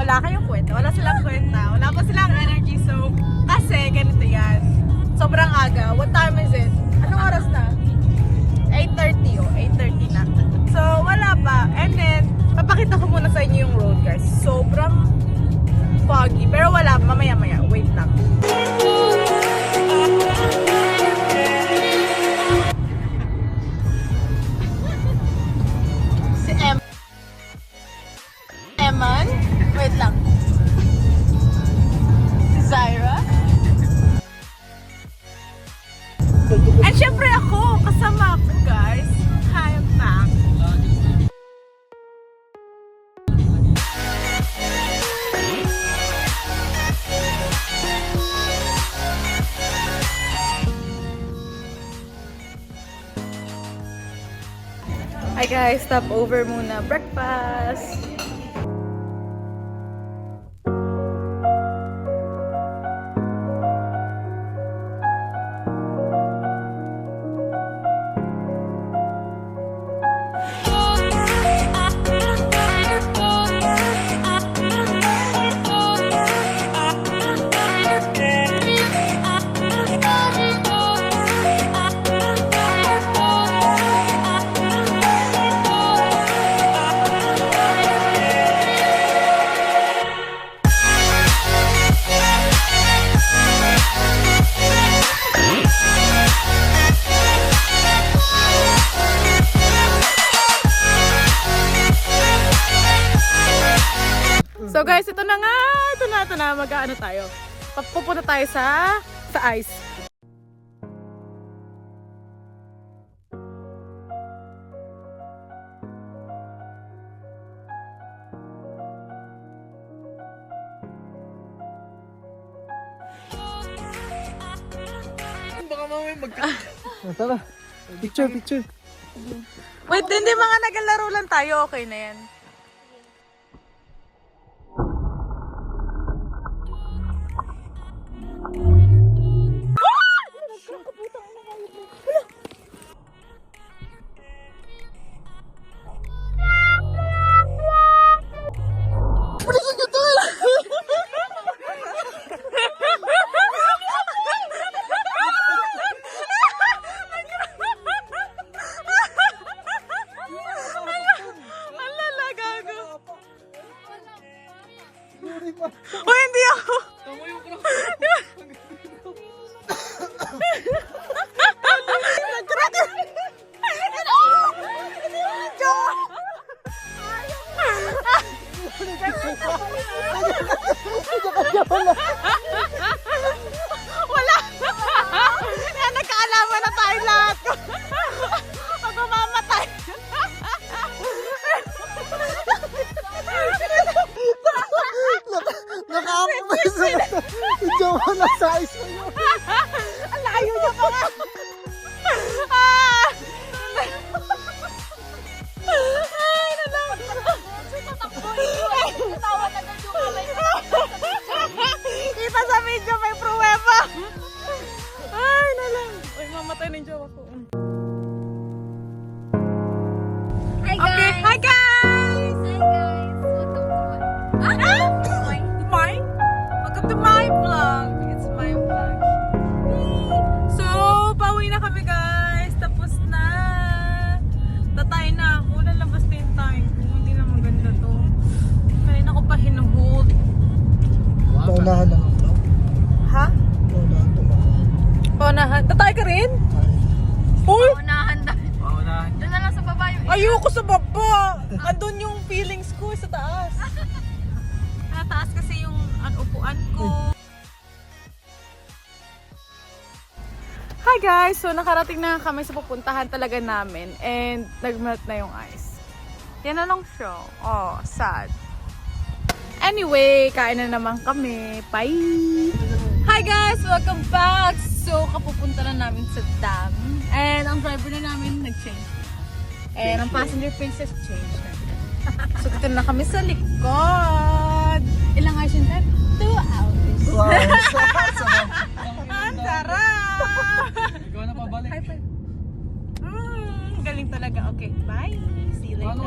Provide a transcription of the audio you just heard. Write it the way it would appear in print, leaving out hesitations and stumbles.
wala kayong kwenta. Wala silang kwenta. Wala pa silang energy. So, kasi ganito yan. Sobrang aga. What time is it? Anong oras na? 8:30 oh. 8:30 na. So, wala pa. And then, papakita ko muna sa inyo yung road guys. Sobrang foggy. Pero wala. Mamaya-maya. Wait lang. Si Eman? Wait lang. Si Zyra? And syempre ako, kasama ako guys. Hi, I'm back. Hi guys, stop over muna. Breakfast! So guys, ito na nga, ito na, mag-ano tayo. Pupunta tayo sa ice. Baka mamaya Tara, picture. Wait, hindi mga nagalaro lang tayo, okay na yan. Uy, hindi ako! Wala! Yan, nagkaalaman na tayo lahat. Pag mamamatay. Medyo na size mo yun. Ang layo niya pa nga. Ay, nalang. Kita sa video may pruweba. Ay, nalang. Uy, mamatay na yung jowa ko. Hi guys! Okay, hi guys! Hi guys! Welcome to my... Welcome to my vlog. It's my vlog. So, pauwi na kami guys. Tapos na. Tatay na ako. Lalabas na yung tayo ko. Hindi na maganda to. Kaya na ako pa hinuhold. Paunahan lang ito. Ha? Paunahan tumakbo. Paunahan. Tatay ka rin? Uy! Unahan na. Doon na lang sa baba yung... Ayoko sa baba. Andun yung feelings ko sa taas. Sa taas kasi yung upuan ko. Hi guys! So nakarating na kami sa pupuntahan talaga namin and nagmelt na yung ice. Yan na lang siya. Oh, sad. Anyway, kain na naman kami. Bye! Hi guys! Welcome back! So kapupunta na namin sa dam. And ang driver na namin nag-change. And ang passenger princess change na. So dito na kami sa likod. Ilang hours yun, Dad? 2 hours. Wow, Ang sarap! Ikaw na pabalik. High five. Galing talaga. Okay, bye. See you later.